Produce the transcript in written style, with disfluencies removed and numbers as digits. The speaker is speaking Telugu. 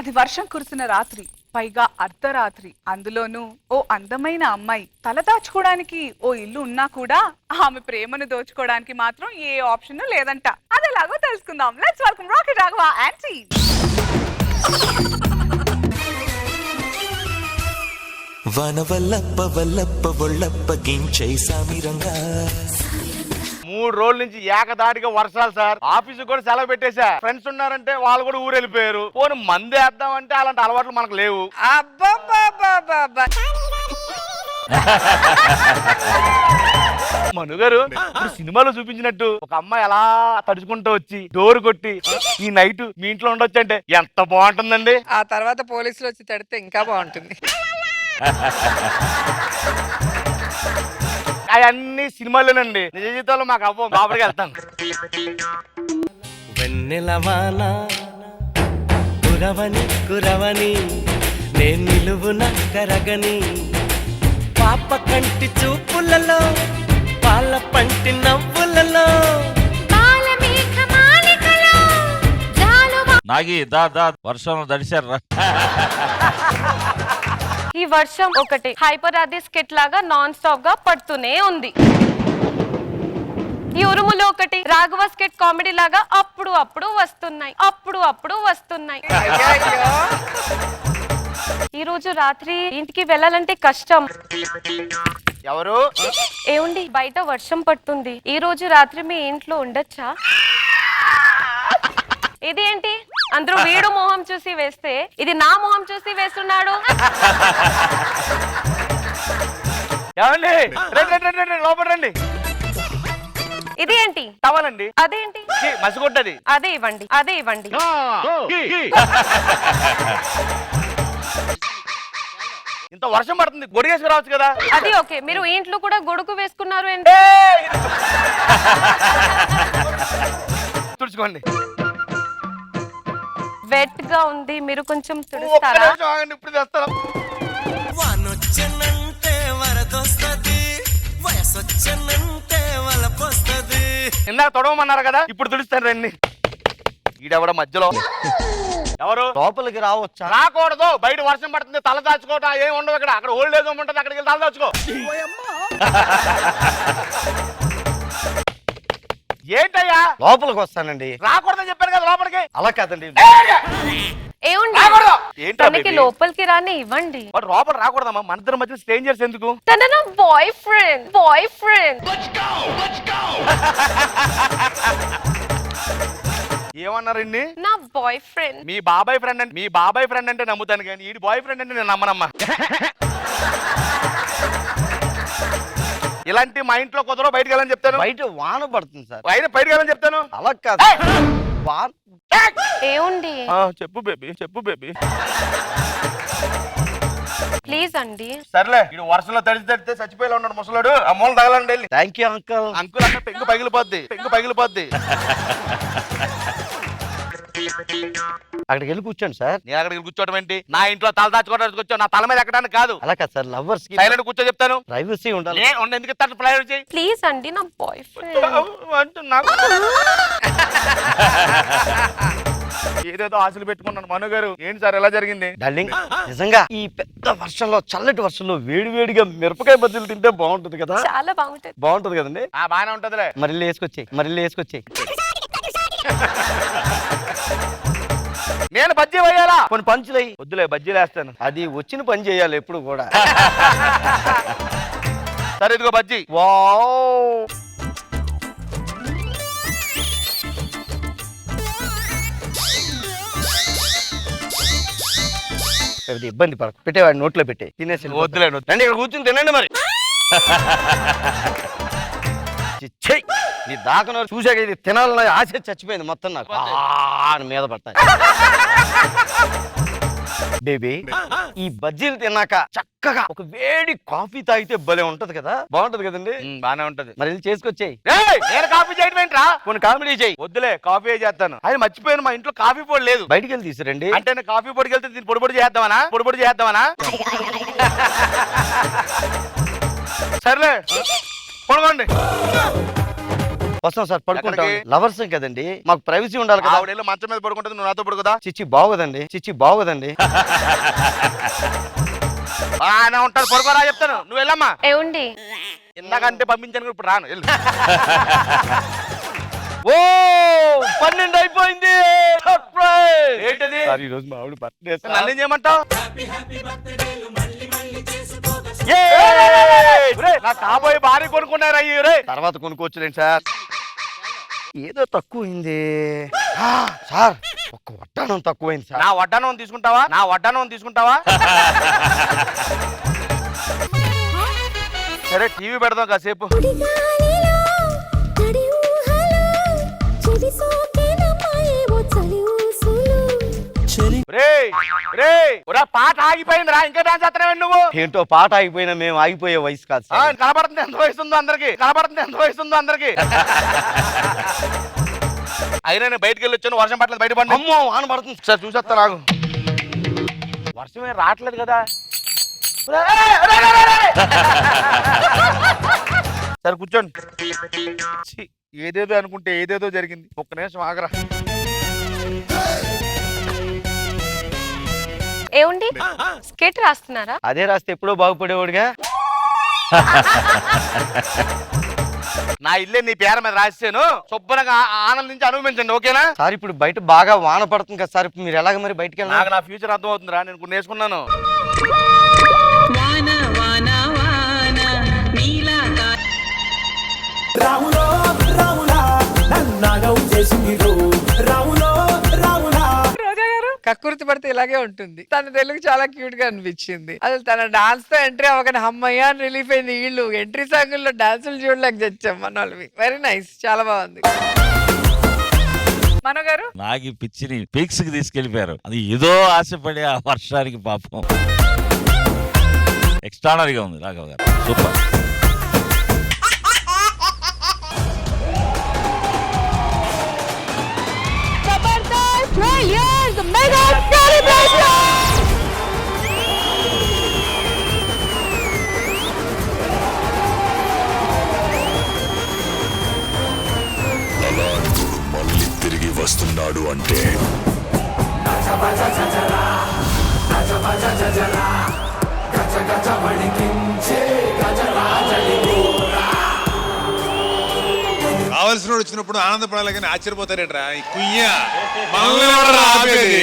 అది వర్షం కురిసిన రాత్రి, పైగా అర్ధరాత్రి. అందులోనూ ఓ అందమైన అమ్మాయి. తల దాచుకోవడానికి ఓ ఇల్లు ఉన్నా కూడా ఆమె ప్రేమను దోచుకోవడానికి మాత్రం ఏ ఆప్షన్ లేదంట. అదేలాగో తెలుసుకుందాం. Let's welcome rocket Raghava aunty. వనవల్లప్ప వల్లప్ప ఒళ్ళప్ప గించై సామిరంగా 3 రోజుల నుంచి ఏకదాటిగా వర్షాలు సార్. ఆఫీసు కూడా సెలవు పెట్టేశా. ఫ్రెండ్స్ ఉన్నారంటే వాళ్ళు కూడా ఊరు వెళ్ళిపోయారు. పోనీ మందు వేద్దామంటే అలాంటి అలవాట్లు మనకు లేవు. మనుగారు ఇప్పుడు సినిమాలో చూపించినట్టు ఒక అమ్మాయి అలా తడుచుకుంటూ వచ్చి డోర్ కొట్టి ఈ నైట్ మీ ఇంట్లో ఉండొచ్చు అంటే ఎంత బాగుంటుందండి. ఆ తర్వాత పోలీసులు వచ్చి తడితే ఇంకా బాగుంటుంది. అవన్నీ సినిమాలోనండి. నిజ జీవితంలో మాకు అవ్వ బాబడికి వెళ్తాను. వెన్నెలవాన కురవని కురవని నేను నిలువున కరగని పాప కంటి చూపులలో పాల పంటి నవ్వులలో నాగి దా వర్షంలో దడిశారు. ఈ వర్షం ఒకటి హైపర్ ఆది స్కెట్ లాగా నాన్ స్టాప్ గా పడుతూనే ఉంది. ఈ ఉరుములు ఒకటి రాఘవ స్కెట్ కామెడీ లాగా అప్పుడు అప్పుడు వస్తున్నాయి. ఈ రోజు రాత్రి ఇంటికి వెళ్ళాలంటే కష్టం. ఎవరు ఏముంది, బయట వర్షం పడుతుంది. ఈ రోజు రాత్రి మీ ఇంట్లో ఉండొచ్చా? ఇది ఏంటి, అందరూ వీడు మొహం చూసి వేస్తే ఇది నా మొహం చూసి వేస్తున్నాడు. ఏమండి లోపల రండి. ఇది ఏంటి కావాలండి? అదేంటి మసిగొట్టది. అదే ఇవ్వండి. ఇంత వర్షం పడుతుంది, గొడిగేసి రావచ్చు కదా. అది ఓకే, మీరు ఇంట్లో కూడా గొడుగు వేసుకున్నారు ఏంటి? తుడుచుకోండి. వెట్ గా ఉంది, మీరు కొంచెం తుడుస్తారా? ఇప్పుడు చేస్తాను. వానొచ్చనంటే వరదొస్తది వయసొచ్చనంటే వలపొస్తది. ఇందాక తొడవమన్నారు కదా, ఇప్పుడు తుడుస్తాను రండి. ఈడెవడ మధ్యలో ఎవరు? లోపలికి రావచ్చా? రాకూడదు. బయట వర్షం పడుతుంది, తల దాచుకోవటం ఏమి ఉండవు. ఇక్కడ అక్కడ ఓల్డ్ ఏజ్ హోమ్ ఉంటుంది, అక్కడికి వెళ్ళి తల దాచుకో. ఏంటయ్యా? లోపలికి వస్తానండి. రాకూడదని చెప్పాను కదా లోపలికి. అలా కాదండి. తనకి లోపలికి రాని ఇవ్వండి. లోపల రాకూడదమ్మా, మన ఇద్దరి మధ్య స్ట్రేంజర్స్ ఎందుకు? తన నా బాయ్ ఫ్రెండ్. ఏమన్నారండి? నా బాయ్ ఫ్రెండ్. మీ బాబాయ్ ఫ్రెండ్ అంటే నమ్ముతాను కానీ ఈ బాయ్ ఫ్రెండ్ అంటే నేను నమ్మనమ్మా. ఇలాంటి మా ఇంట్లో కుదరో, బయటకు వెళ్ళని చెప్తాను. బయట వాన పడుతుంది సార్. బయటకు వెళ్ళని చెప్తాను. అలా కాదు. ఏముండి? చెప్పు బేబీ. ప్లీజ్ అండి. సర్లే, ఇడు వర్షంలో తడితే చచ్చిపోయేలా ఉన్నాడు ముసలాడు. ఆ మూల తగలండి వెళ్ళి. Thank you uncle. అంకుల్ అంటే పెంగు పగిలిపోద్ది. అక్కడికి వెళ్ళి కూర్చోండి సార్. నేను అక్కడికి కూర్చోవడం ఏంటి? నా ఇంట్లో తల దాచుకోవడానికి కూర్చో, నా తల మీద ఎక్కడానికి కాదు. అలా కాదు సార్, లవర్స్ కి సైలెంట్ కూర్చో చెప్తాను. ప్రైవసీ ఉండాలి. ఎందుకు ఇస్తాను ప్రైవసీ? ప్లీజ్ అండి, నా బాయ్ ఫ్రెండ్. ఏదేదో ఆశలు పెట్టుకున్నాను. మనుగారు ఏంటి సార్ ఎలా జరిగింది? డార్లింగ్, నిజంగా ఈ పెద్ద వర్షంలో, చల్లటి వర్షంలో వేడివేడిగా మిరపకాయ బజ్జీలు తింటే బాగుంటుంది కదా. చాలా బాగుంటుంది కదండి. బాగానే ఉంటదిలే. మరిల్లు వేసుకొచ్చాయి. నేను బజ్జీ వేయాలా? కొన్ని పంచులై. వద్దులే, బజ్జీలు వేస్తాను. అది వచ్చిన పని చేయాలి ఎప్పుడు కూడా. సరే ఇదిగో బజ్జీ. వావ్, ఇబ్బంది పడక పెట్టేవాడి నోట్లో పెట్టే తినేసి. వద్దులే, రండి ఇక్కడ కూర్చుని తినండి మరి. నీ దాకన చూసాక ఇది తినాలన్న ఆశ చచ్చిపోయింది మొత్తం నాకు. మీద పడతాయి. బేబీ, ఈ బజ్జీలు తిన్నాక చక్కగా ఒక వేడి కాఫీ తాగితే భలే ఉంటది కదా. బాగుంటది కదండి. బానే ఉంటది. మరి వెళ్ళి చేసుకొచ్చేయి. నేను కాఫీ చేయడం ఏంట్రా? కొన్ని కామెడీ చేయి. వద్దులే, కాఫీ చేస్తాను. ఆయన మర్చిపోయాను, మా ఇంట్లో కాఫీ పొడి లేదు. బయటికి వెళ్ళి తీసురండి. అంటే నేను కాఫీ పొడికి వెళ్తే దీన్ని పొడి చేద్దామనా? సర్లే, పొడగండి. వస్తాం సార్, పడుకుంటాం. ఎక్కడికి? లవర్స్ కదండి, మాకు ప్రైవసీ ఉండాలి కదా. ఆవిడేళ్ళు మంచం మీద పడుకుంటుంది, నువ్వు నాతో పడుకోదా? చిచ్చి బాగోదండి, చిచ్చి బాగోదండి. ఆయన ఉంటాడు, పడుకోరా చెప్తాను. నువ్వు వెళ్ళమ్మా. ఏమండి ఇందాకంటే పంపించాను, ఇప్పుడు రాను. వెళ్ళు. ఓ 12 అయిపోయింది. సర్ప్రైజ్. ఏంటది? సార్, ఈ రోజు మా ఆవిడ బర్త్డే సార్. నన్ను ఏం చేయమంటావు? నా కాబోయే భార్య కొనుక్కున్నారా ఈ రే? తర్వాత కొనుక్కోవచ్చులేండి సార్. ఏదో తక్కువైంది సార్, ఒక్క వడ్డానం తక్కువైంది సార్. నా వడ్డానం తీసుకుంటావా? నా వడ్డానం తీసుకుంటావా? సరే, టీవీ పెడదాం కాసేపు. గాలిలో తడి ఊహలో చెరి సోకెనమాయేవో చలి ఊసులు ఒరే పాట ఆగిపోయింది రా, ఇంకా డాన్స్ చేస్తున్నావు నువ్వు? ఏంటో పాట ఆగిపోయినా మేము ఆగిపోయే వయసు కాదు సార్. కనబడుతుంది ఎంత వయసు ఉందో అందరికి, కనబడుతుంది ఎంత వయసు ఉందో అందరికి. అయినా నేను బయటకు వెళ్ళి వచ్చాను, వర్షం పట్టలేదు, బయట పడి. అమ్మో, వాన పడుతుంది. సార్ చూసేస్తా నాకు. వర్షమే రావట్లేదు కదా. సరే కూర్చోండి. ఛీ, ఏదేదో అనుకుంటే ఏదేదో జరిగింది. ఒక్క నిమిషం ఆగరా. ఏమండి స్కెట్ రాస్తున్నారా? అదే రాస్తే ఎప్పుడో బాగుపడేవాడుగా. నా ఇల్లే నీ పేర మీద రాసాను, శుభ్రంగా ఆనందించి అనుభవించండి, ఓకేనా? సార్, ఇప్పుడు బయట బాగా వాన పడుతుంది కదా సార్, ఇప్పుడు మీరు ఎలాగ మరి బయటకు వెళ్ళాలి? నాకు నా ఫ్యూచర్ అర్థం అవుతుందిరా, నేను కొన్ని వేసుకున్నాను. రాములో రాములా నన్నాగం చేసింది రాములో రాములా. రోజా గారు కక్కుర్తి పడితే ఇలాగే ఉంటుంది. తన తెలుగు చాలా క్యూట్ గా అనిపించింది. అసలు తన డాన్స్ తో ఎంట్రీ అవ్వగానే అమ్మయ్య అని రిలీఫ్ అయింది. వీళ్ళు ఎంట్రీ సాంగుల్లో డాన్సులు చూడలేక తెచ్చాం మన వాళ్ళవి. వెరీ నైస్, చాలా బాగుంది. మనో గారు నాకు ఈ పిచ్చిని పీక్స్ కి తీసుకెళ్లిపోయారు. అది ఏదో ఆశపడి ఆ వర్షానికి పాపం ఎక్స్ట్రానరీగా ఉంది రాఘవ్ గారు, సూపర్. మళ్ళీ తిరిగి వస్తున్నాడు అంటే కావలసిన వచ్చినప్పుడు ఆనందపడాలి కానీ ఆశ్చర్యపోతారేట్రా ఈ కుయ్య మనల్ని ఎవరు ఆపేది?